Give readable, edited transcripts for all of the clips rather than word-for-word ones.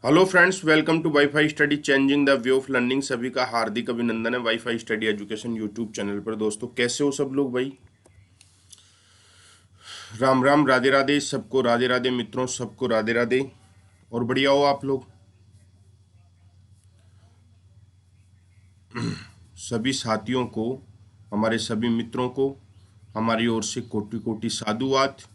Hello friends, welcome to WiFi study changing the way of learning. सभी का हार्दिक अभिनंदन है WiFi study education YouTube channel पर। दोस्तों, कैसे हो सब लोग भाई? राम राम, राधे राधे सबको, राधे राधे मित्रों, सबको राधे राधे। और बढ़िया हो आप लोग? सभी साथियों को, हमारे सभी मित्रों को हमारी ओर से कोटि कोटि साधुवाद।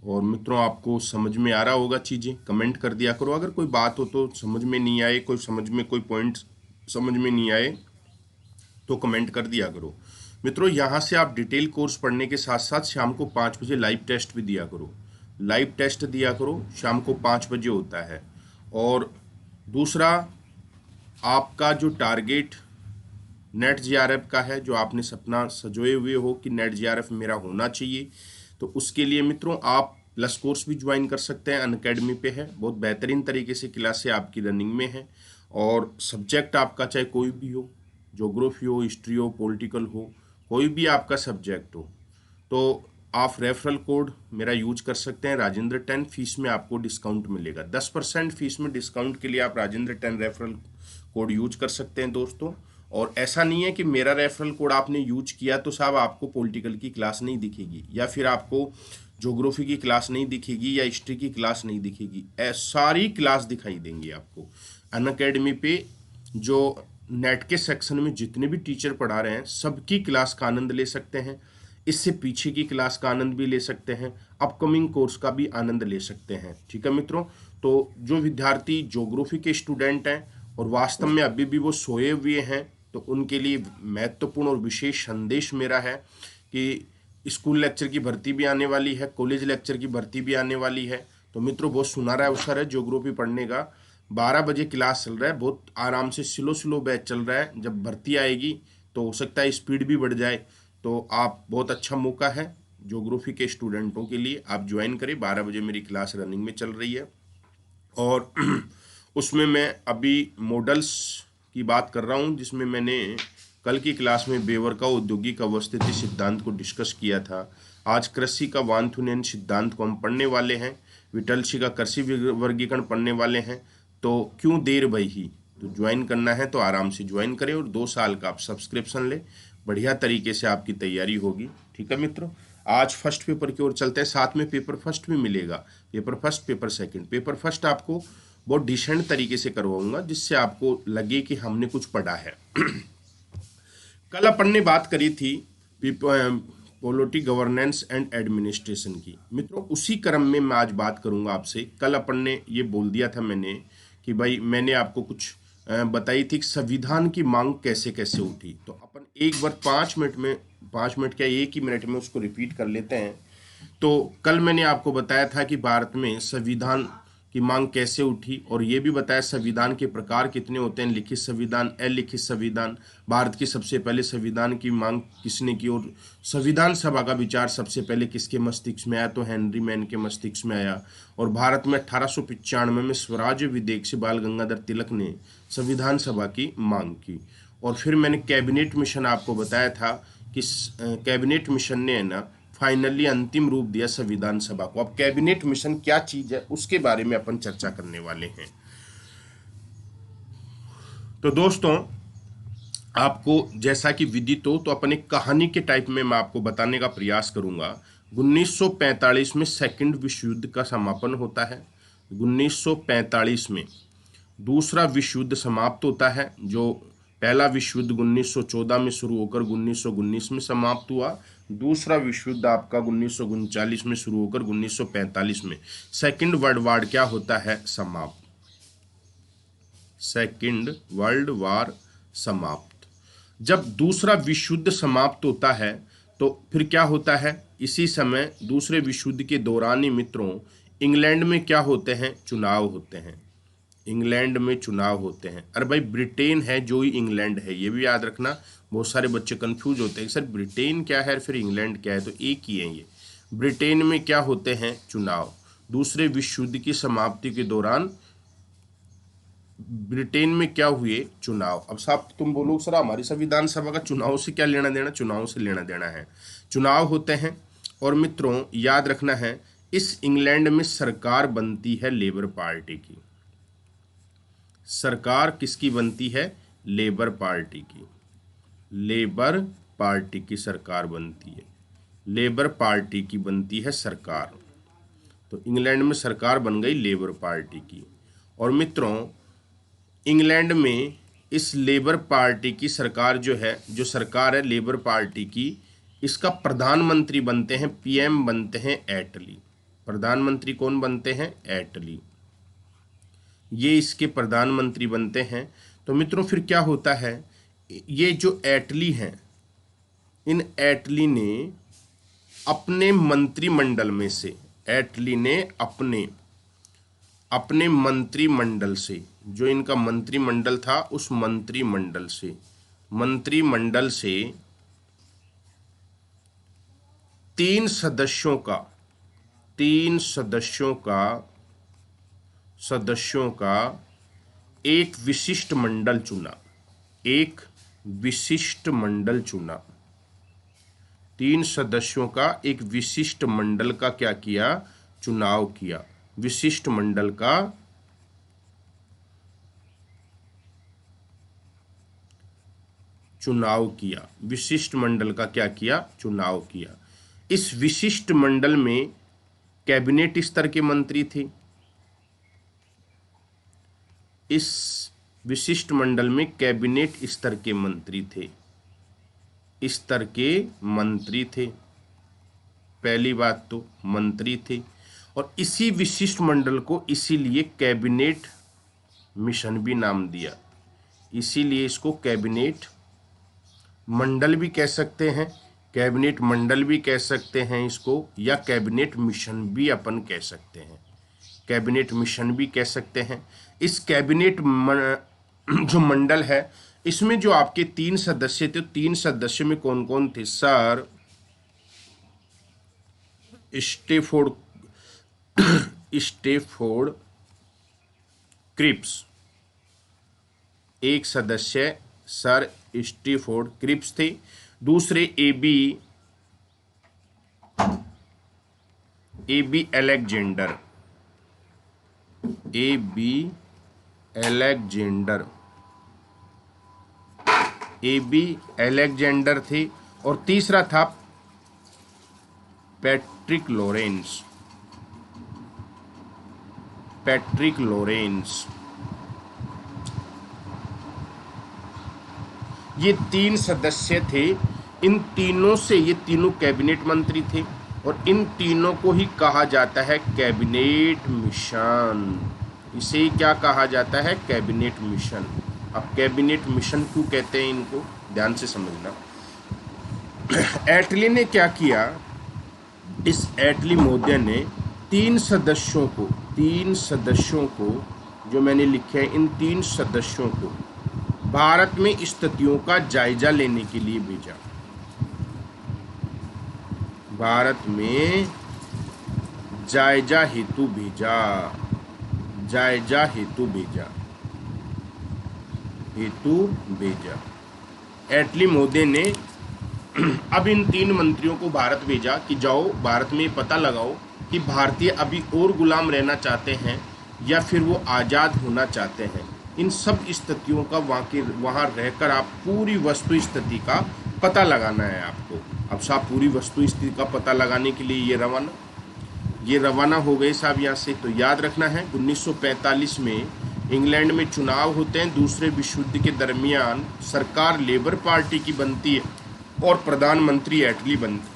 और मित्रों, आपको समझ में आ रहा होगा चीज़ें? कमेंट कर दिया करो अगर कोई बात हो तो, समझ में नहीं आए, कोई समझ में कोई पॉइंट समझ में नहीं आए तो कमेंट कर दिया करो। मित्रों, यहाँ से आप डिटेल कोर्स पढ़ने के साथ साथ शाम को 5 बजे लाइव टेस्ट भी दिया करो। लाइव टेस्ट दिया करो, शाम को 5 बजे होता है। और दूसरा, आपका जो टारगेट नेट जीआरएफ का है, जो आपने सपना सजोए हुए हो कि नेट जीआरएफ मेरा होना चाहिए, तो उसके लिए मित्रों आप प्लस कोर्स भी ज्वाइन कर सकते हैं। अनअकैडमी पे है, बहुत बेहतरीन तरीके से क्लासें आपकी रनिंग में है। और सब्जेक्ट आपका चाहे कोई भी हो, ज्योग्राफी हो, हिस्ट्री हो, पॉलिटिकल हो, कोई भी आपका सब्जेक्ट हो, तो आप रेफरल कोड मेरा यूज कर सकते हैं राजेंद्र 10। फीस में आपको डिस्काउंट मिलेगा 10% फीस में डिस्काउंट के लिए आप राजेंद्र 10 रेफरल कोड यूज कर सकते हैं दोस्तों। और ऐसा नहीं है कि मेरा रेफरल कोड आपने यूज किया तो साहब आपको पॉलिटिकल की क्लास नहीं दिखेगी, या फिर आपको ज्योग्राफी की क्लास नहीं दिखेगी, या हिस्ट्री की क्लास नहीं दिखेगी। सारी क्लास दिखाई देंगी आपको अनअकैडमी पे। जो नेट के सेक्शन में जितने भी टीचर पढ़ा रहे हैं, सबकी क्लास का आनंद ले सकते हैं। इससे पीछे की क्लास का आनंद भी ले सकते हैं, अपकमिंग कोर्स का भी आनंद ले सकते हैं। ठीक है मित्रों? तो जो विद्यार्थी ज्योग्राफी के स्टूडेंट हैं और वास्तव में अभी भी वो सोए हुए हैं, तो उनके लिए महत्वपूर्ण और विशेष संदेश मेरा है कि स्कूल लेक्चर की भर्ती भी आने वाली है, कॉलेज लेक्चर की भर्ती भी आने वाली है। तो मित्रों, बहुत सुनहरा अवसर है ज्योग्राफी पढ़ने का। 12 बजे क्लास चल रहा है, बहुत आराम से स्लो स्लो बैच चल रहा है। जब भर्ती आएगी तो हो सकता है स्पीड भी बढ़ जाए। तो आप, बहुत अच्छा मौका है ज्योग्राफी के स्टूडेंटों के लिए, आप ज्वाइन करें। 12 बजे मेरी क्लास रनिंग में चल रही है। और उसमें मैं अभी मॉडल्स की बात कर रहा हूँ, जिसमें मैंने कल की क्लास में बेवर का औद्योगिक अवस्थिति सिद्धांत को डिस्कस किया था। आज कृषि का वांथुनेन सिद्धांत को हम पढ़ने वाले हैं। विटलसी का कृषि वर्गीकरण पढ़ने वाले हैं। तो क्यों देर भई ही? तो ज्वाइन करना है तो आराम से ज्वाइन करें, और 2 साल का आप सब्सक्रिप्शन लें। बढ़िया तरीके से आपकी तैयारी होगी। ठीक है मित्रों? आज फर्स्ट पेपर की ओर चलते हैं। साथ में पेपर फर्स्ट भी मिलेगा, paper first, paper second. Paper first आपको बहुत डिसेंट तरीके से करवाऊंगा, जिससे आपको लगे कि हमने कुछ पढ़ा है। कल अपन ने बात करी थी पॉलिटी, गवर्नेंस एंड एडमिनिस्ट्रेशन की। मित्रों, उसी क्रम में मैं आज बात करूंगा आपसे। कल अपन ने ये बोल दिया था मैंने कि भाई, मैंने आपको कुछ बताई थी कि संविधान की मांग कैसे कैसे उठी। तो अपन एक बार 5 मिनट में, 5 मिनट क्या, एक ही मिनट में उसको रिपीट कर लेते हैं। तो कल मैंने आपको बताया था कि भारत में संविधान की मांग कैसे उठी, और ये भी बताया संविधान के प्रकार कितने होते हैं: लिखित संविधान, अलिखित संविधान। भारत की सबसे पहले संविधान की मांग किसने की, और संविधान सभा का विचार सबसे पहले किसके मस्तिष्क में आया? तो हेनरी मैन के मस्तिष्क में आया। और भारत में 1895 में स्वराज्य विधेयक से बाल गंगाधर तिलक ने संविधान सभा की मांग की। और फिर मैंने कैबिनेट मिशन आपको बताया था कि कैबिनेट मिशन ने, है ना, फाइनली अंतिम रूप दिया संविधान सभा को। अब कैबिनेट मिशन क्या चीज है, उसके बारे में अपन चर्चा करने वाले हैं। तो दोस्तों, आपको जैसा कि विदित हो, तो अपन एक कहानी के टाइप में मैं आपको बताने का प्रयास करूंगा। 1945 में सेकंड विश्व युद्ध का समापन होता है। 1945 में दूसरा विश्व युद्ध समाप्त होता है। जो पहला विश्व युद्ध 1914 में शुरू होकर 1919 में समाप्त हुआ। दूसरा विश्व युद्ध आपका 1939 में शुरू होकर 1945 में। सेकंड वर्ल्ड वार क्या होता है? समाप्त। सेकंड वर्ल्ड वार समाप्त। जब दूसरा विश्व युद्ध समाप्त होता है, तो फिर क्या होता है? इसी समय दूसरे विश्व युद्ध के दौरान ही मित्रों, इंग्लैंड में क्या होते हैं? चुनाव होते हैं। इंग्लैंड में चुनाव होते हैं। अरे भाई, ब्रिटेन है जो ही इंग्लैंड है, ये भी याद रखना। बहुत सारे बच्चे कंफ्यूज होते हैं, सर ब्रिटेन क्या है फिर इंग्लैंड क्या है? तो एक ही है ये। ब्रिटेन में क्या होते हैं? चुनाव। दूसरे विश्व युद्ध की समाप्ति के दौरान ब्रिटेन में क्या हुए? चुनाव। अब साहब तुम बोलो, सर हमारी संविधान सभा का चुनाव से क्या लेना देना? चुनाव से लेना देना है। चुनाव होते हैं। और मित्रों, याद रखना है, इस इंग्लैंड में सरकार बनती है लेबर पार्टी की। सरकार किसकी बनती है? लेबर पार्टी की। लेबर पार्टी की सरकार बनती है, लेबर पार्टी की बनती है सरकार। तो इंग्लैंड में सरकार बन गई लेबर पार्टी की। और मित्रों, इंग्लैंड में इस लेबर पार्टी की सरकार जो है, जो सरकार है लेबर पार्टी की, इसका प्रधानमंत्री बनते हैं, पीएम बनते हैं एटली। प्रधानमंत्री कौन बनते हैं? एटली। ये इसके प्रधानमंत्री बनते हैं। तो मित्रों फिर क्या होता है, ये जो एटली हैं, इन एटली ने अपने मंत्रिमंडल में से, एटली ने अपने अपने मंत्रिमंडल से, जो इनका मंत्रिमंडल था उस मंत्रिमंडल से 3 सदस्यों का एक विशिष्ट मंडल चुना। एक विशिष्ट मंडल चुना। 3 सदस्यों का एक विशिष्ट मंडल का क्या किया? चुनाव किया। विशिष्ट मंडल का चुनाव किया। विशिष्ट मंडल का क्या किया? चुनाव किया। इस विशिष्ट मंडल में कैबिनेट स्तर के मंत्री थे। इस विशिष्ट मंडल में कैबिनेट स्तर के मंत्री थे। स्तर के मंत्री थे। पहली बात तो मंत्री थे। और इसी विशिष्ट मंडल को इसीलिए कैबिनेट मिशन भी नाम दिया। इसीलिए इसको कैबिनेट मंडल भी कह सकते हैं, कैबिनेट मंडल भी कह सकते हैं इसको, या कैबिनेट मिशन भी अपन कह सकते हैं। कैबिनेट मिशन भी कह सकते हैं। इस कैबिनेट जो मंडल है, इसमें जो आपके 3 सदस्य थे, 3 सदस्य में कौन कौन थे? सर स्टेफोर्ड क्रिप्स, एक सदस्य सर स्टेफोर्ड क्रिप्स थे। दूसरे एबी अलेक्जेंडर, एबी अलेक्जेंडर थे। और तीसरा था पैट्रिक लॉरेंस। ये 3 सदस्य थे। इन तीनों से, ये तीनों कैबिनेट मंत्री थे और इन तीनों को ही कहा जाता है कैबिनेट मिशन। इसे ही क्या कहा जाता है? Cabinet mission. अब कैबिनेट मिशन क्यों कहते हैं इनको, ध्यान से समझना। एटली ने क्या किया? इस एटली महोदय ने 3 सदस्यों को जो मैंने लिखे हैं, इन 3 सदस्यों को भारत में स्थितियों का जायजा लेने के लिए भेजा। भारत में जायजा हेतु भेजा। एटली महोदय ने अब इन 3 मंत्रियों को भारत भेजा कि जाओ भारत में पता लगाओ कि भारतीय अभी और गुलाम रहना चाहते हैं या फिर वो आज़ाद होना चाहते हैं। इन सब स्थितियों का वहाँ रहकर आप पूरी वस्तु स्थिति का पता लगाना है आपको। अब साहब पूरी वस्तु स्थिति का पता लगाने के लिए ये रवाना हो गए साहब यहाँ से। तो याद रखना है 1945 में इंग्लैंड में चुनाव होते हैं। दूसरे विश्व युद्ध के दरमियान सरकार लेबर पार्टी की बनती है और प्रधानमंत्री एटली बनते।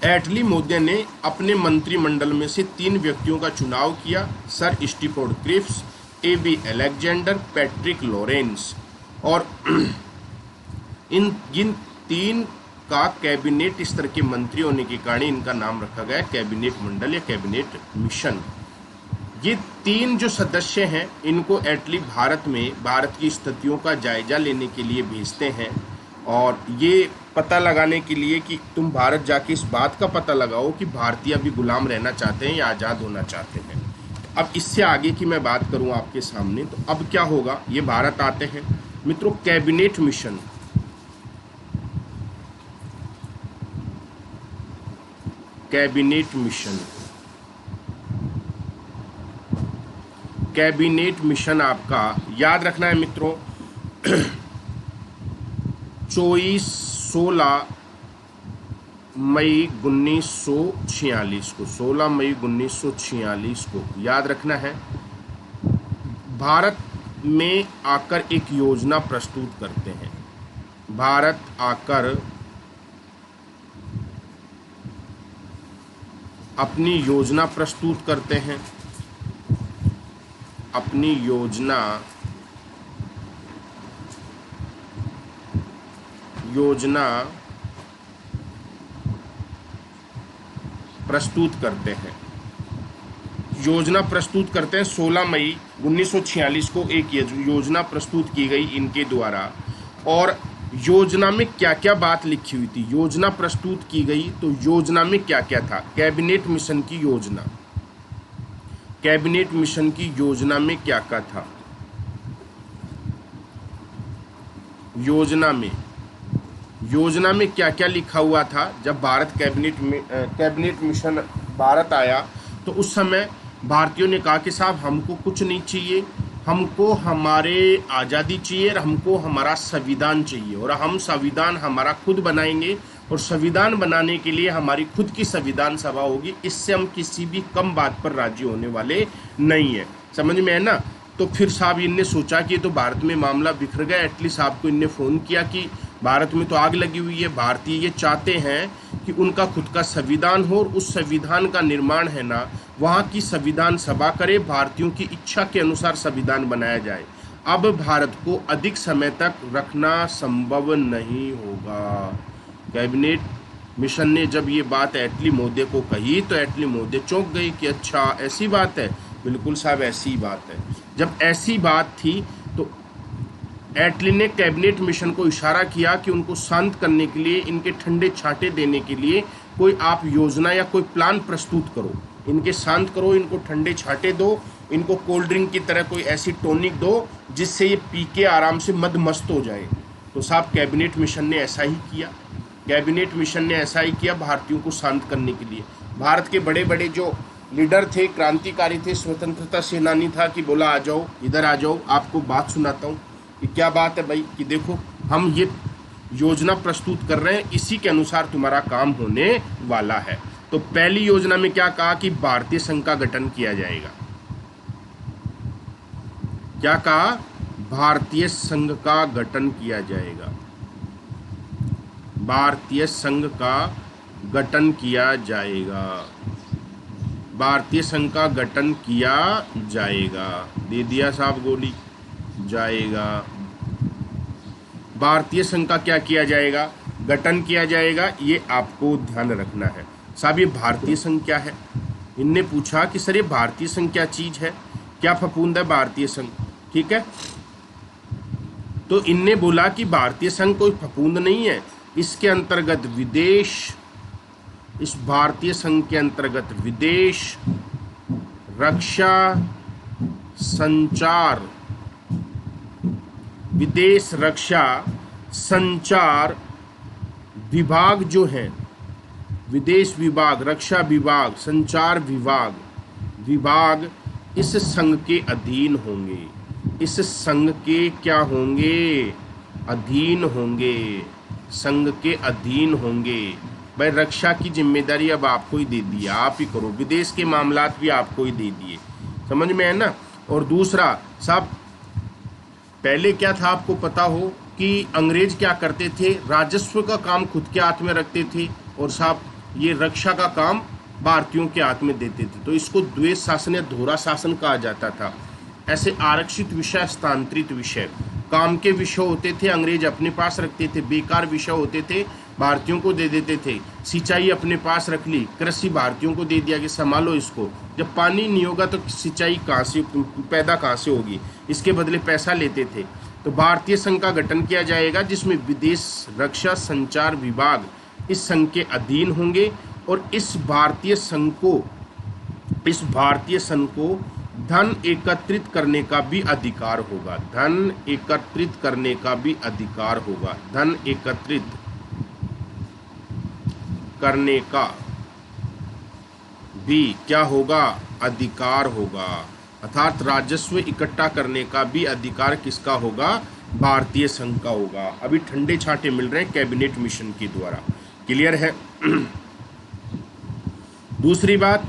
एटली महोदय ने अपने मंत्रिमंडल में से 3 व्यक्तियों का चुनाव किया, sir Stafford Cripps, A V Alexander, Patrick Lawrence. और इन 3 का कैबिनेट स्तर के मंत्री होने के कारण इनका नाम रखा गया कैबिनेट मंडल या कैबिनेट मिशन। ये 3 जो सदस्य हैं, इनको एटली भारत की स्थितियों का जायजा लेने के लिए भेजते हैं और ये पता लगाने के लिए कि तुम भारत जाके इस बात का पता लगाओ कि भारतीय अभी गुलाम रहना चाहते हैं या आज़ाद होना चाहते हैं। अब इससे आगे की मैं बात करूं आपके सामने, तो अब क्या होगा? ये भारत आते हैं मित्रों। कैबिनेट मिशन, कैबिनेट मिशन आपका याद रखना है मित्रों 16 मई 1946 को, 16 मई 1946 को याद रखना है। भारत में आकर एक योजना प्रस्तुत करते हैं। भारत आकर अपनी योजना प्रस्तुत करते हैं। अपनी योजना प्रस्तुत करते हैं। योजना प्रस्तुत करते हैं 16 मई 1946 को एक योजना प्रस्तुत की गई इनके द्वारा। और योजना में क्या क्या बात लिखी हुई थी? योजना प्रस्तुत की गई तो योजना में क्या क्या था? कैबिनेट मिशन की योजना, कैबिनेट मिशन की योजना में क्या क्या था? योजना में क्या क्या लिखा हुआ था? जब भारत कैबिनेट मिशन भारत आया तो उस समय भारतीयों ने कहा कि साहब हमको कुछ नहीं चाहिए, हमको हमारे आज़ादी चाहिए और हमको हमारा संविधान चाहिए, और हम संविधान हमारा खुद बनाएंगे, और संविधान बनाने के लिए हमारी खुद की संविधान सभा होगी। इससे हम किसी भी कम बात पर राजी होने वाले नहीं है। समझ में है ना? तो फिर साहब इनने सोचा कि तो भारत में मामला बिखर गया। एटलीस्ट आपको इनने फ़ोन किया कि भारत में तो आग लगी हुई है, भारतीय ये चाहते हैं कि उनका खुद का संविधान हो, और उस संविधान का निर्माण है ना वहाँ की संविधान सभा करे, भारतीयों की इच्छा के अनुसार संविधान बनाया जाए। अब भारत को अधिक समय तक रखना संभव नहीं होगा। कैबिनेट मिशन ने जब ये बात एटली मोदी को कही तो एटली मोदी चौंक गई कि अच्छा ऐसी बात है। बिल्कुल साहब ऐसी ही बात है। जब ऐसी बात थी तो एटली ने कैबिनेट मिशन को इशारा किया कि उनको शांत करने के लिए, इनके ठंडे छांटे देने के लिए कोई आप योजना या कोई प्लान प्रस्तुत करो, इनके शांत करो, इनको ठंडे छांटे दो, इनको कोल्ड ड्रिंक की तरह कोई ऐसी टॉनिक दो जिससे ये पी के आराम से मदमस्त हो जाए। तो साहब कैबिनेट मिशन ने ऐसा ही किया। कैबिनेट मिशन ने ऐसा ही किया भारतीयों को शांत करने के लिए। भारत के बड़े बड़े जो लीडर थे, क्रांतिकारी थे, स्वतंत्रता सेनानी था कि बोला आ जाओ, इधर आ जाओ, आपको बात सुनाता हूँ कि क्या बात है भाई, कि देखो हम ये योजना प्रस्तुत कर रहे हैं, इसी के अनुसार तुम्हारा काम होने वाला है। तो पहली योजना में क्या कहा कि भारतीय संघ का गठन किया जाएगा। क्या कहा? भारतीय संघ का गठन किया जाएगा। भारतीय संघ का गठन किया जाएगा। भारतीय संघ का गठन किया जाएगा। दे दिया साहब गोली, जाएगा। भारतीय संघ का क्या किया जाएगा? गठन किया जाएगा। ये आपको ध्यान रखना है। साहब ये भारतीय संघ क्या है? इनने पूछा कि सर ये भारतीय संघ क्या चीज है, क्या फफूंद है भारतीय संघ? ठीक है, तो इनने बोला कि भारतीय संघ कोई फफूंद नहीं है, इसके अंतर्गत विदेश, इस भारतीय संघ के अंतर्गत विदेश, रक्षा, संचार, विदेश, रक्षा, संचार विभाग जो है, विदेश विभाग, रक्षा विभाग, संचार विभाग इस संघ के अधीन होंगे। इस संघ के क्या होंगे? अधीन होंगे। संघ के अधीन होंगे। भाई रक्षा की जिम्मेदारी अब आपको ही दे दी, आप ही करो। विदेश के मामलात भी आपको ही दे दिए। समझ में है ना? और दूसरा साहब, पहले क्या था आपको पता हो कि अंग्रेज क्या करते थे? राजस्व का काम खुद के हाथ में रखते थे, और साहब ये रक्षा का काम भारतीयों के हाथ में देते थे। तो इसको द्वैध शासन या धोरा शासन कहा जाता था। ऐसे आरक्षित विषय, हस्तांतरित विषय, काम के विषय होते थे अंग्रेज अपने पास रखते थे, बेकार विषय होते थे भारतीयों को दे देते थे। सिंचाई अपने पास रख ली, कृषि भारतीयों को दे दिया कि संभालो इसको, जब पानी नहीं होगा तो सिंचाई कहाँ से पैदा कहाँ से होगी, इसके बदले पैसा लेते थे। तो भारतीय संघ का गठन किया जाएगा जिसमें विदेश, रक्षा, संचार विभाग इस संघ के अधीन होंगे, और इस भारतीय संघ को धन एकत्रित करने का भी अधिकार होगा। धन एकत्रित करने का भी अधिकार होगा। धन एकत्रित करने का भी क्या होगा? अधिकार होगा। अर्थात राजस्व इकट्ठा करने का भी अधिकार किसका होगा? भारतीय संघ का होगा। अभी ठंडे छांटे मिल रहे हैं कैबिनेट मिशन के द्वारा। क्लियर है? दूसरी बात,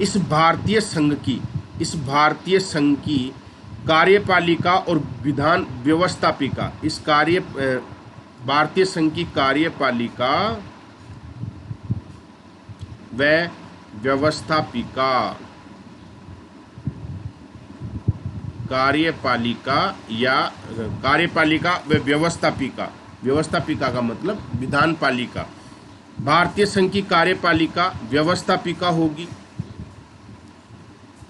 इस भारतीय संघ की कार्यपालिका और विधान व्यवस्थापिका, भारतीय संघ की कार्यपालिका व व्यवस्थापिका, व व्यवस्थापिका का मतलब विधान पालिका। भारतीय संघ की कार्यपालिका व्यवस्थापिका होगी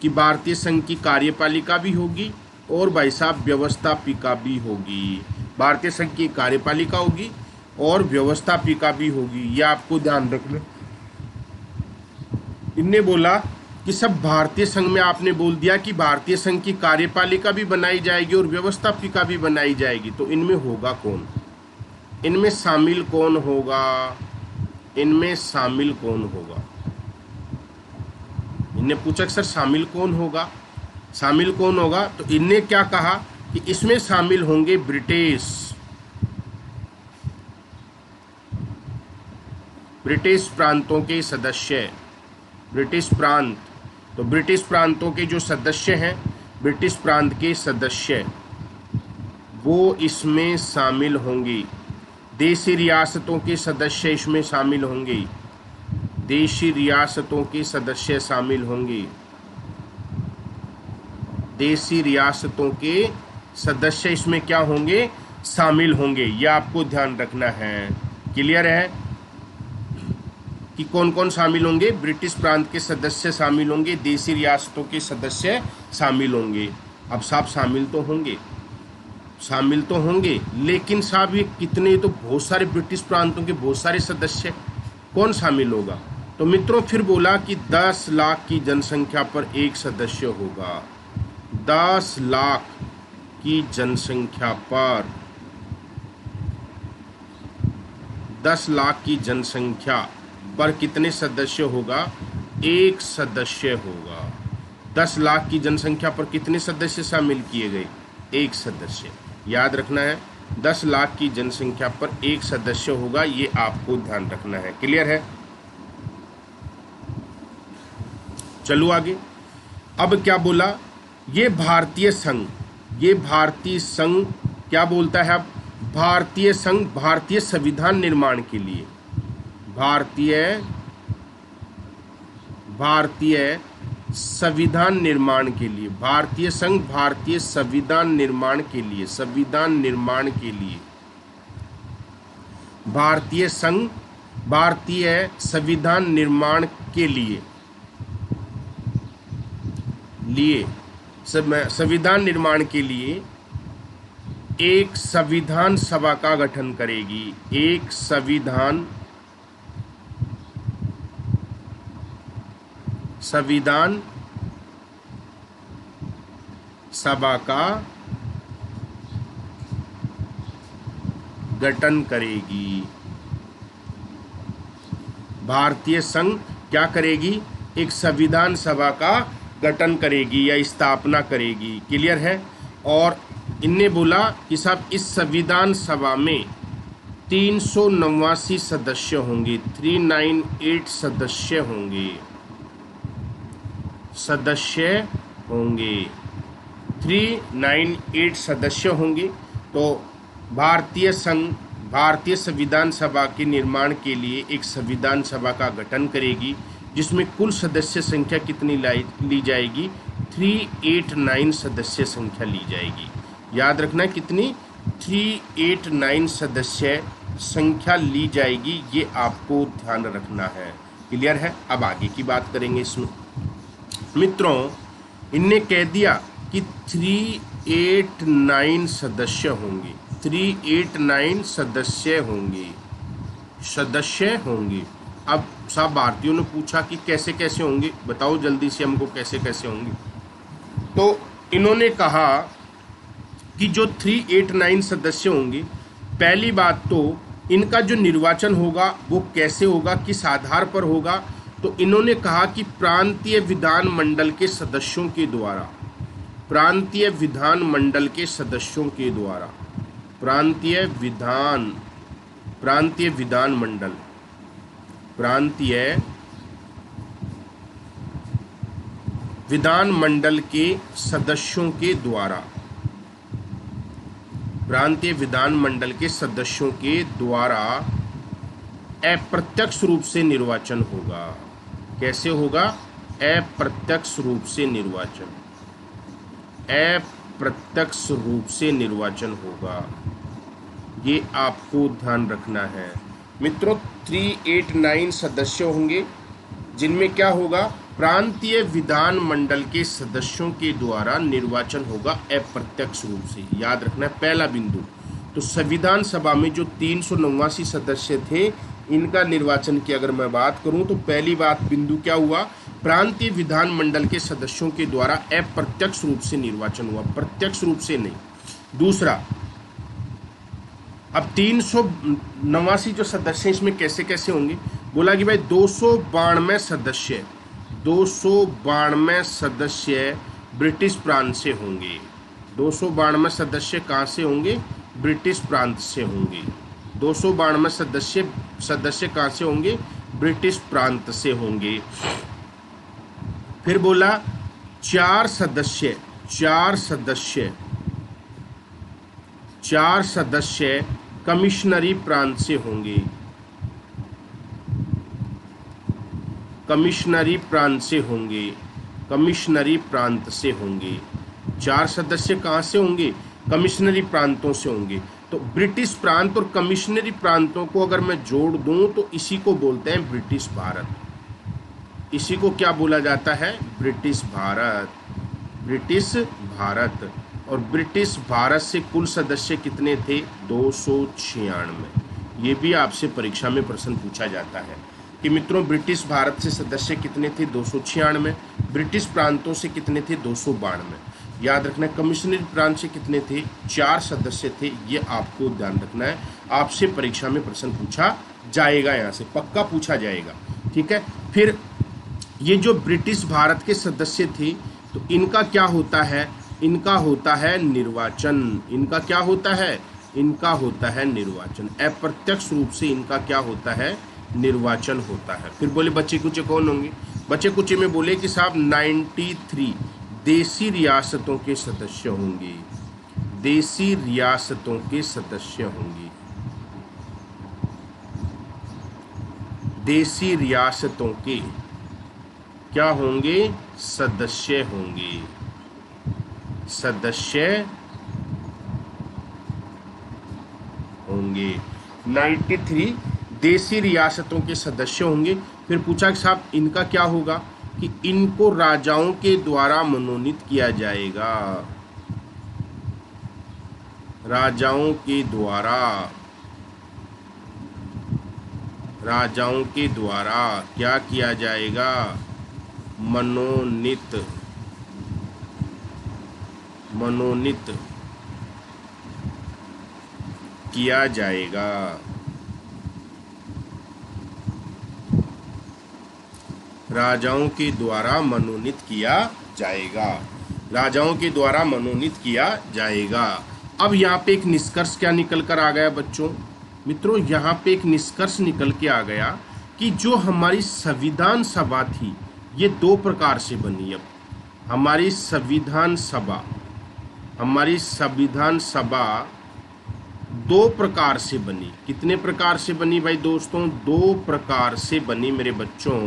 कि भारतीय संघ की कार्यपालिका भी होगी और भाई साहब व्यवस्थापिका भी होगी। भारतीय संघ की कार्यपालिका होगी और व्यवस्थापिका भी होगी, यह आपको ध्यान रखना। इनने बोला कि सब भारतीय संघ में आपने बोल दिया कि भारतीय संघ की कार्यपालिका भी बनाई जाएगी और व्यवस्थापिका भी बनाई जाएगी, तो इनमें होगा कौन? इनमें शामिल कौन होगा? इनमें शामिल कौन होगा? इनने पूछा सर शामिल कौन होगा? शामिल कौन होगा? तो इनने क्या कहा कि इसमें शामिल होंगे ब्रिटिश प्रांतों के सदस्य। ब्रिटिश प्रांत, तो ब्रिटिश प्रांतों के जो सदस्य हैं, ब्रिटिश प्रांत के सदस्य, वो इसमें शामिल होंगे। देशी रियासतों के सदस्य इसमें शामिल होंगे। देशी रियासतों के सदस्य शामिल होंगे। देशी रियासतों के सदस्य इसमें क्या होंगे? शामिल होंगे। यह आपको ध्यान रखना है। क्लियर है कि कौन कौन शामिल होंगे? ब्रिटिश प्रांत के सदस्य शामिल होंगे, देशी रियासतों के सदस्य शामिल होंगे। अब साहब शामिल तो होंगे, लेकिन साहब ये कितने? तो बहुत सारे ब्रिटिश प्रांतों के बहुत सारे सदस्य, कौन शामिल होगा? तो मित्रों फिर बोला कि 10 लाख की जनसंख्या पर एक सदस्य होगा। 10 लाख की जनसंख्या पर 10 लाख की जनसंख्या पर कितने सदस्य होगा? एक सदस्य होगा। 10 लाख की जनसंख्या पर कितने सदस्य शामिल किए गए? एक सदस्य। याद रखना है, 10 लाख की जनसंख्या पर एक सदस्य होगा, ये आपको ध्यान रखना है। क्लियर है? चलो आगे। अब क्या बोला? ये भारतीय संघ क्या बोलता है? अब भारतीय संघ भारतीय संविधान निर्माण के लिए, भारतीय संविधान निर्माण के लिए, भारतीय संघ भारतीय संविधान निर्माण के लिए, भारतीय संघ भारतीय संविधान निर्माण के लिए संविधान निर्माण के लिए एक संविधान सभा का गठन करेगी। एक संविधान सभा का गठन करेगी। भारतीय संघ क्या करेगी? एक संविधान सभा का गठन करेगी या स्थापना करेगी। क्लियर है? और इनने बोला कि साहब इस संविधान सभा में 389 सदस्य होंगे। 398 सदस्य होंगे। 398 सदस्य होंगे। तो भारतीय संविधान सभा के निर्माण के लिए एक संविधान सभा का गठन करेगी, जिसमें कुल सदस्य संख्या कितनी ली जाएगी? 389 सदस्य संख्या ली जाएगी। याद रखना कितनी? 389 सदस्य संख्या ली जाएगी, ये आपको ध्यान रखना है। क्लियर है? अब आगे की बात करेंगे इसमें। मित्रों, इनने कह दिया कि 389 सदस्य होंगे। 389 सदस्य होंगे। अब साहब भारतीयों ने पूछा कि कैसे कैसे होंगे, बताओ जल्दी से हमको कैसे कैसे होंगे। तो इन्होंने कहा कि जो 389 सदस्य होंगे, पहली बात तो इनका जो निर्वाचन होगा वो कैसे होगा, किस आधार पर होगा? तो इन्होंने कहा कि प्रांतीय विधान मंडल के सदस्यों के द्वारा, प्रांतीय विधान मंडल के सदस्यों के द्वारा, प्रांतीय विधान मंडल, प्रांतीय विधान मंडल के सदस्यों के द्वारा, प्रांतीय विधान मंडल के सदस्यों के द्वारा अप्रत्यक्ष रूप से निर्वाचन होगा। कैसे होगा? अप्रत्यक्ष रूप से निर्वाचन, अप्रत्यक्ष रूप से निर्वाचन होगा। ये आपको ध्यान रखना है मित्रों। 389 सदस्य होंगे जिनमें क्या होगा? प्रांतीय विधान मंडल के सदस्यों के द्वारा निर्वाचन होगा अप्रत्यक्ष रूप से। याद रखना है पहला बिंदु। तो संविधान सभा में जो 389 सदस्य थे, इनका निर्वाचन की अगर मैं बात करूं तो पहली बात बिंदु क्या हुआ? प्रांतीय विधान मंडल के सदस्यों के द्वारा अप्रत्यक्ष रूप से निर्वाचन हुआ, प्रत्यक्ष रूप से नहीं। दूसरा, अब 389 जो सदस्य इसमें कैसे कैसे होंगे? बोला कि भाई 292 सदस्य, 292 सदस्य ब्रिटिश प्रांत से होंगे। 292 सदस्य कहाँ से होंगे? ब्रिटिश प्रांत से होंगे। 292 सदस्य कहाँ से होंगे? ब्रिटिश प्रांत से होंगे। फिर बोला 4 सदस्य कमिश्नरी प्रांत से होंगे, कमिश्नरी प्रांत से होंगे, कमिश्नरी प्रांत से होंगे। 4 सदस्य कहाँ से होंगे? कमिश्नरी प्रांतों से होंगे। तो ब्रिटिश प्रांत और कमिश्नरी प्रांतों को अगर मैं जोड़ दूं तो इसी को बोलते हैं ब्रिटिश भारत। इसी को क्या बोला जाता है? British Bharat, British Bharat. और ब्रिटिश भारत से कुल सदस्य कितने थे? 296। ये भी आपसे परीक्षा में प्रश्न पूछा जाता है कि मित्रों ब्रिटिश भारत से सदस्य कितने थे? 296। ब्रिटिश प्रांतों से कितने थे? 292। याद रखना, कमिश्नरी प्रांत से कितने थे? 4 सदस्य थे। ये आपको ध्यान रखना है, आपसे परीक्षा में प्रश्न पूछा जाएगा, यहाँ से पक्का पूछा जाएगा। ठीक है। फिर ये जो ब्रिटिश भारत के सदस्य थे, तो इनका क्या होता है? इनका होता है निर्वाचन। इनका क्या होता है? इनका होता है निर्वाचन। अप्रत्यक्ष रूप से इनका क्या होता है? निर्वाचन होता है। फिर बोले बच्चे कुचे कौन होंगे? बच्चे कुचे में बोले कि साहब 93 देसी रियासतों के सदस्य होंगे, देसी रियासतों के सदस्य होंगे, देसी रियासतों के क्या होंगे? सदस्य होंगे, सदस्य होंगे। 93 देसी रियासतों के सदस्य होंगे। फिर पूछा कि साहब इनका क्या होगा? कि इनको राजाओं के द्वारा मनोनीत किया जाएगा, राजाओं के द्वारा, राजाओं के द्वारा क्या किया जाएगा? मनोनीत, मनोनीत किया जाएगा। राजाओं के द्वारा मनोनीत किया जाएगा, राजाओं के द्वारा मनोनीत किया जाएगा। अब यहाँ पे एक निष्कर्ष क्या निकल कर आ गया बच्चों? मित्रों यहाँ पे एक निष्कर्ष निकल के आ गया कि जो हमारी संविधान सभा थी, ये 2 प्रकार से बनी। अब हमारी संविधान सभा, हमारी संविधान सभा 2 प्रकार से बनी। कितने प्रकार से बनी भाई दोस्तों? 2 प्रकार से बनी मेरे बच्चों।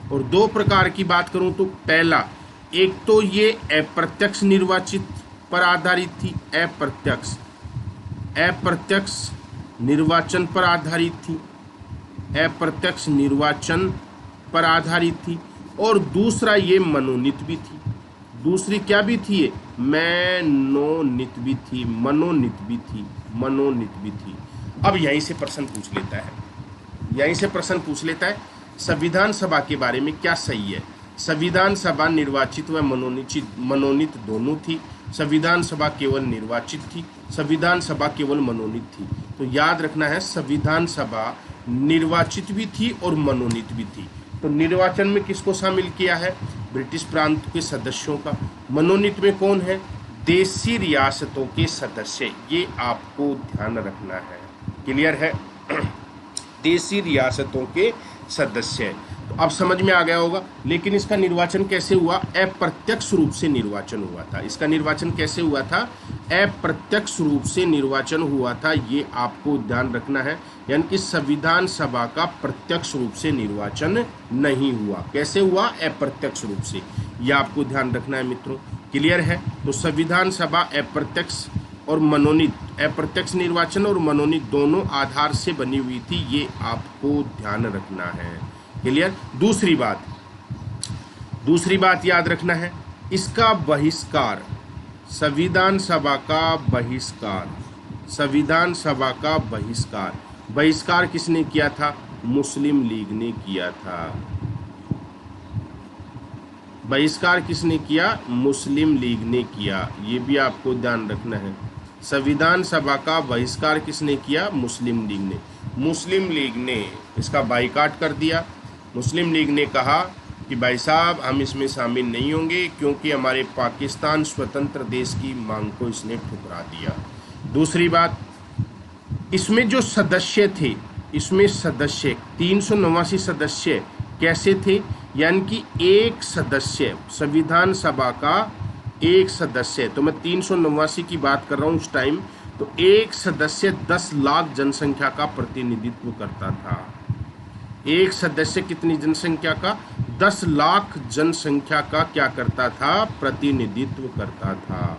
और 2 प्रकार की बात करूं तो पहला, एक तो ये अप्रत्यक्ष निर्वाचित पर आधारित थी, अप्रत्यक्ष निर्वाचन पर आधारित थी, अप्रत्यक्ष निर्वाचन पर आधारित थी। और दूसरा ये मनोनीत भी थी। दूसरी क्या भी थी? ये मनोनीत भी थी, मनोनीत भी थी, मनोनीत भी थी। अब यहीं से प्रश्न पूछ लेता है, यहीं से प्रश्न पूछ लेता है संविधान सभा के बारे में क्या सही है? संविधान सभा निर्वाचित व मनोनीत दोनों थी, संविधान सभा केवल निर्वाचित थी, संविधान सभा केवल मनोनीत थी। तो याद रखना है संविधान सभा निर्वाचित भी थी और मनोनीत भी थी। तो निर्वाचन में किसको शामिल किया है? ब्रिटिश प्रांत के सदस्यों का। मनोनीत में कौन है? देशी रियासतों के सदस्य। ये आपको ध्यान रखना है। क्लियर है? देशी रियासतों के सदस्य। तो अब समझ में आ गया होगा। लेकिन इसका निर्वाचन कैसे हुआ? अप्रत्यक्ष रूप से निर्वाचन हुआ था। इसका निर्वाचन कैसे हुआ था? अप्रत्यक्ष रूप से निर्वाचन हुआ था। ये आपको ध्यान रखना है। यानी कि संविधान सभा का प्रत्यक्ष रूप से निर्वाचन नहीं हुआ। कैसे हुआ? अप्रत्यक्ष रूप से। ये आपको ध्यान रखना है मित्रों। क्लियर है? तो संविधान सभा अप्रत्यक्ष और मनोनीत, अप्रत्यक्ष निर्वाचन और मनोनीत दोनों आधार से बनी हुई थी। ये आपको ध्यान रखना है। क्लियर? दूसरी बात याद रखना है, इसका बहिष्कार, संविधान सभा का बहिष्कार, संविधान सभा का बहिष्कार किसने किया था? मुस्लिम लीग ने किया था। बहिष्कार किसने किया? मुस्लिम लीग ने किया। ये भी आपको ध्यान रखना है। संविधान सभा का बहिष्कार किसने किया? मुस्लिम लीग ने। मुस्लिम लीग ने इसका बाइकाट कर दिया। मुस्लिम लीग ने कहा कि भाई साहब हम इसमें शामिल नहीं होंगे, क्योंकि हमारे पाकिस्तान स्वतंत्र देश की मांग को इसने ठुकरा दिया। दूसरी बात, इसमें जो सदस्य थे, इसमें सदस्य 389 सदस्य कैसे थे? यानी कि एक सदस्य, संविधान सभा का एक सदस्य, तो मैं 389 की बात कर रहा हूँ उस टाइम, तो एक सदस्य 10 लाख जनसंख्या का प्रतिनिधित्व करता था। एक सदस्य कितनी जनसंख्या का? 10 लाख जनसंख्या का क्या करता था? प्रतिनिधित्व करता था।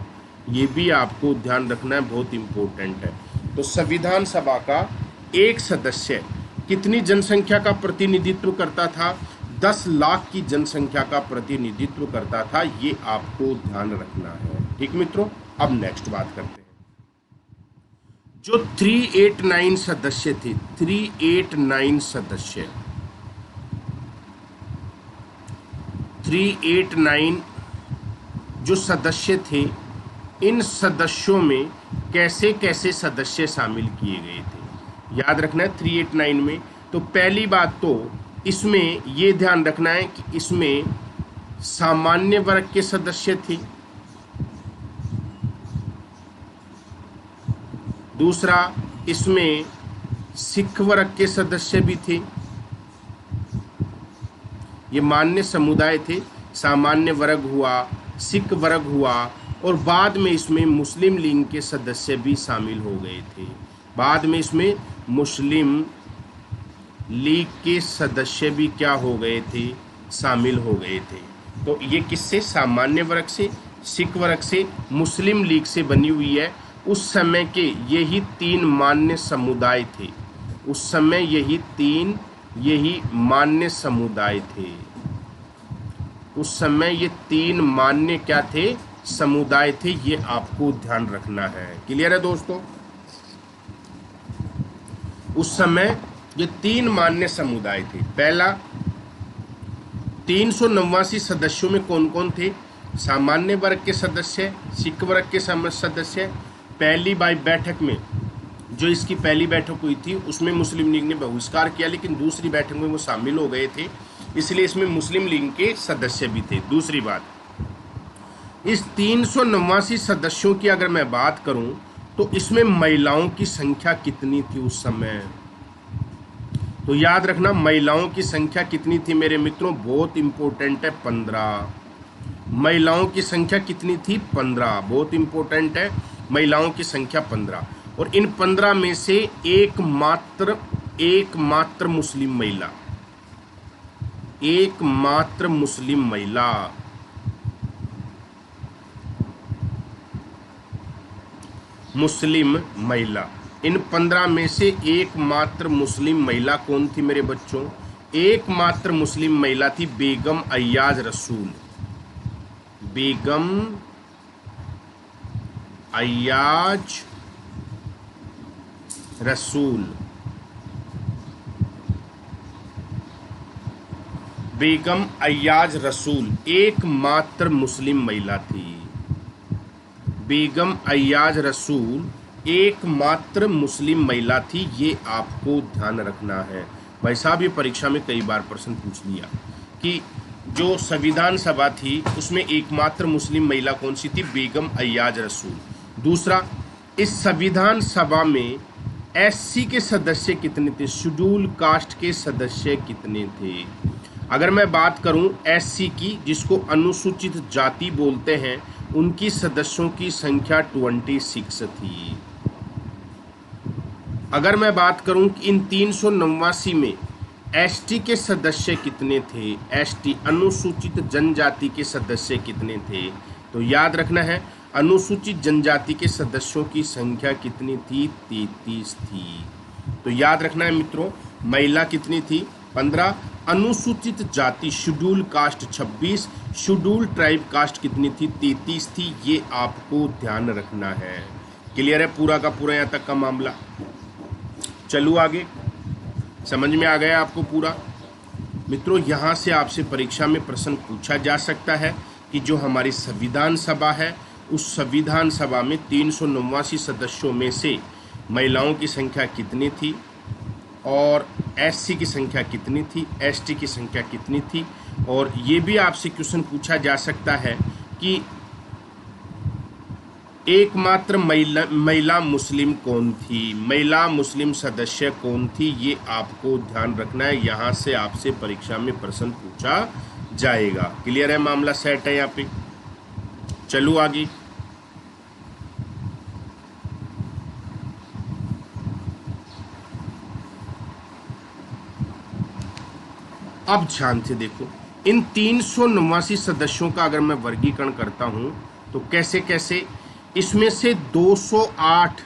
ये भी आपको ध्यान रखना है, बहुत इंपॉर्टेंट है। तो संविधान सभा का एक सदस्य कितनी जनसंख्या का प्रतिनिधित्व करता था? 10 लाख की जनसंख्या का प्रतिनिधित्व करता था। ये आपको ध्यान रखना है। ठीक मित्रों, अब नेक्स्ट बात करते हैं। जो 389 सदस्य थे, 389 सदस्य, 389 जो सदस्य थे, इन सदस्यों में कैसे कैसे सदस्य शामिल किए गए थे? याद रखना है 389 में। तो पहली बात तो इसमें ये ध्यान रखना है कि इसमें सामान्य वर्ग के सदस्य थे। दूसरा, इसमें सिख वर्ग के सदस्य भी थे। ये मान्य समुदाय थे। सामान्य वर्ग हुआ, सिख वर्ग हुआ, और बाद में इसमें मुस्लिम लीग के सदस्य भी शामिल हो गए थे। बाद में इसमें मुस्लिम लीग के सदस्य भी क्या हो गए थे? शामिल हो गए थे। तो ये किससे? सामान्य वर्ग से, सिख वर्ग से, मुस्लिम लीग से बनी हुई है। उस समय के यही 3 मान्य समुदाय थे। उस समय यही मान्य समुदाय थे। उस समय ये 3 मान्य क्या थे? समुदाय थे। ये आपको ध्यान रखना है। क्लियर है दोस्तों? उस समय ये 3 मान्य समुदाय थे। पहला, 389 सदस्यों में कौन कौन थे? सामान्य वर्ग के सदस्य, सिख वर्ग के सदस्य। पहली बैठक में, जो इसकी पहली बैठक हुई थी, उसमें मुस्लिम लीग ने बहिष्कार किया, लेकिन दूसरी बैठक में वो शामिल हो गए थे, इसलिए इसमें मुस्लिम लीग के सदस्य भी थे। दूसरी बात, इस 389 सदस्यों की अगर मैं बात करूं तो इसमें महिलाओं की संख्या कितनी थी उस समय? तो याद रखना, महिलाओं की संख्या कितनी थी मेरे मित्रों? बहुत इंपॉर्टेंट है, 15। महिलाओं की संख्या कितनी थी? 15। बहुत इंपॉर्टेंट है, महिलाओं की संख्या 15। और इन 15 में से एकमात्र मुस्लिम महिला, एकमात्र मुस्लिम महिला, मुस्लिम महिला, इन 15 में से एकमात्र मुस्लिम महिला कौन थी मेरे बच्चों? एकमात्र मुस्लिम महिला थी बेगम अय्याज रसूल। बेगम अय्याज रसूल। बेगम अय्याज रसूल एकमात्र मुस्लिम महिला थी। बेगम अय्याज रसूल एकमात्र मुस्लिम महिला थी। ये आपको ध्यान रखना है। भाई साहब ये परीक्षा में कई बार प्रश्न पूछ लिया कि जो संविधान सभा थी उसमें एकमात्र मुस्लिम महिला कौन सी थी? बेगम अय्याज रसूल। दूसरा, इस संविधान सभा में एससी के सदस्य कितने थे? शेड्यूल कास्ट के सदस्य कितने थे? अगर मैं बात करूं एससी की, जिसको अनुसूचित जाति बोलते हैं, उनकी सदस्यों की संख्या 26 थी। अगर मैं बात करूं कि इन 389 में एसटी के सदस्य कितने थे, एसटी अनुसूचित जनजाति के सदस्य कितने थे, तो याद रखना है अनुसूचित जनजाति के सदस्यों की संख्या कितनी थी? 33 थी। तो याद रखना है मित्रों, महिला कितनी थी? 15, अनुसूचित जाति schedule caste 26, schedule tribe caste कितनी थी? 33 थी। ये आपको ध्यान रखना है। क्लियर है पूरा का पूरा यहाँ तक का मामला? चलो आगे, समझ में आ गया आपको पूरा? मित्रों यहाँ से आपसे परीक्षा में प्रश्न पूछा जा सकता है कि जो हमारी संविधान सभा है उस संविधान सभा में 389 सदस्यों में से महिलाओं की संख्या कितनी थी और एससी की संख्या कितनी थी, एसटी की संख्या कितनी थी। और ये भी आपसे क्वेश्चन पूछा जा सकता है कि एकमात्र महिला मुस्लिम कौन थी, महिला मुस्लिम सदस्य कौन थी, ये आपको ध्यान रखना है। यहाँ से आपसे परीक्षा में प्रश्न पूछा जाएगा। क्लियर है मामला? सेट है यहाँ पे? चलो आगे। अब ध्यान से देखो, इन 389 सदस्यों का अगर मैं वर्गीकरण करता हूं तो कैसे कैसे, इसमें से 208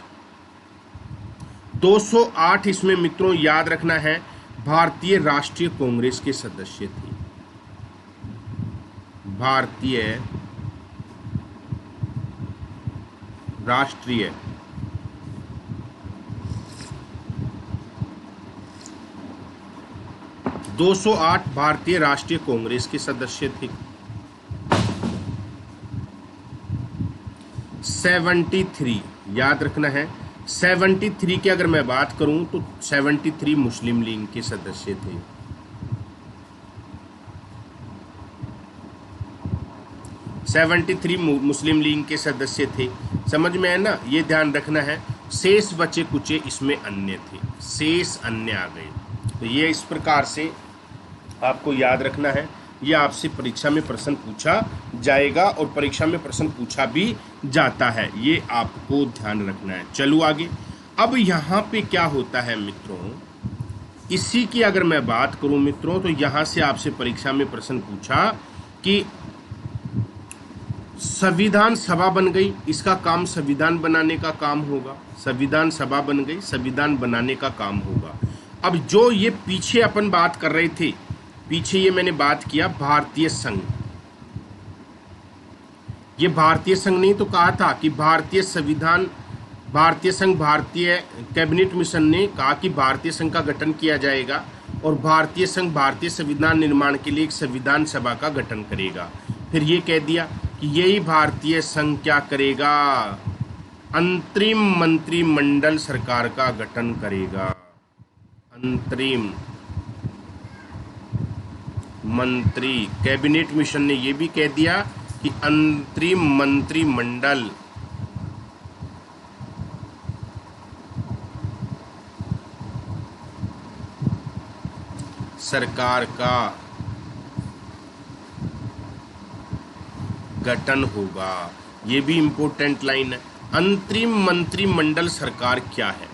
इसमें मित्रों याद रखना है भारतीय राष्ट्रीय कांग्रेस के सदस्य थे। भारतीय राष्ट्रीय 208 भारतीय राष्ट्रीय कांग्रेस के सदस्य थे। 73 याद रखना है, 73 की अगर मैं बात करूं तो 73 मुस्लिम लीग के सदस्य थे। 73 मुस्लिम लीग के सदस्य थे। समझ में है ना? ये ध्यान रखना है। शेष बचे कुचे इसमें अन्य थे, शेष अन्य आ गए। तो ये इस प्रकार से आपको याद रखना है। ये आपसे परीक्षा में प्रश्न पूछा जाएगा और परीक्षा में प्रश्न पूछा भी जाता है, ये आपको ध्यान रखना है। चलो आगे। अब यहाँ पे क्या होता है मित्रों, इसी की अगर मैं बात करूं मित्रों तो यहाँ से आपसे परीक्षा में प्रश्न पूछा कि संविधान सभा बन गई, इसका काम संविधान बनाने का काम होगा। संविधान सभा बन गई, संविधान बनाने का काम होगा। अब जो ये पीछे अपन बात कर रहे थे, पीछे ये मैंने बात किया भारतीय संघ, ये भारतीय संघ नहीं तो कहा था कि भारतीय संविधान, भारतीय संघ, भारतीय कैबिनेट मिशन ने कहा कि भारतीय संघ का गठन किया जाएगा और भारतीय संघ भारतीय संविधान निर्माण के लिए एक संविधान सभा का गठन करेगा। फिर ये कह दिया कि यही भारतीय संघ क्या करेगा, अंतरिम मंत्रिमंडल सरकार का गठन करेगा। अंतरिम मंत्री, कैबिनेट मिशन ने यह भी कह दिया कि अंतरिम मंत्रिमंडल सरकार का गठन होगा। ये भी इंपॉर्टेंट लाइन है। अंतरिम मंत्रिमंडल सरकार क्या है,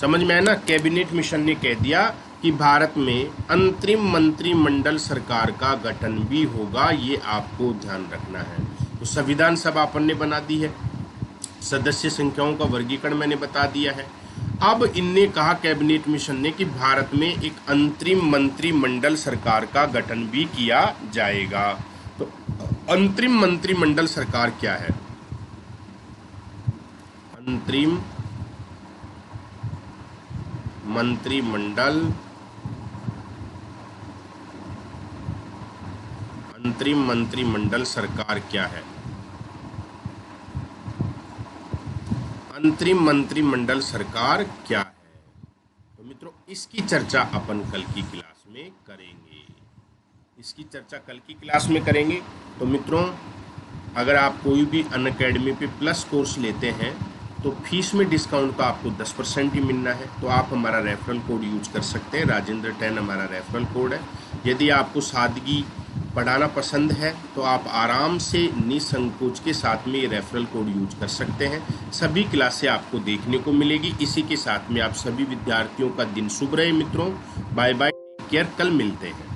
समझ में है ना? कैबिनेट मिशन ने कह दिया कि भारत में अंतरिम मंत्रिमंडल सरकार का गठन भी होगा, ये आपको ध्यान रखना है। तो संविधान सभा अपन ने बना दी है, सदस्य संख्याओं का वर्गीकरण मैंने बता दिया है। अब इनने कहा कैबिनेट मिशन ने कि भारत में एक अंतरिम मंत्रिमंडल सरकार का गठन भी किया जाएगा। तो अंतरिम मंत्रिमंडल सरकार क्या है? अंतरिम मंत्रिमंडल, अंतरिम मंत्रिमंडल सरकार क्या है? अंतरिम मंत्रिमंडल सरकार क्या है? तो मित्रों इसकी चर्चा अपन कल की क्लास में करेंगे। इसकी चर्चा कल की क्लास में करेंगे। तो मित्रों अगर आप कोई भी अनअकैडमी पे प्लस कोर्स लेते हैं तो फीस में डिस्काउंट तो आपको 10% ही मिलना है। तो आप हमारा रेफरल कोड यूज कर सकते हैं, राजेंद्र 10 हमारा रेफरल कोड है। यदि आपको सादगी पढ़ाना पसंद है तो आप आराम से निसंकोच के साथ में ये रेफरल कोड यूज कर सकते हैं। सभी क्लासें आपको देखने को मिलेगी। इसी के साथ में आप सभी विद्यार्थियों का दिन शुभ रहे मित्रों। बाय बाय, टेक केयर, कल मिलते हैं।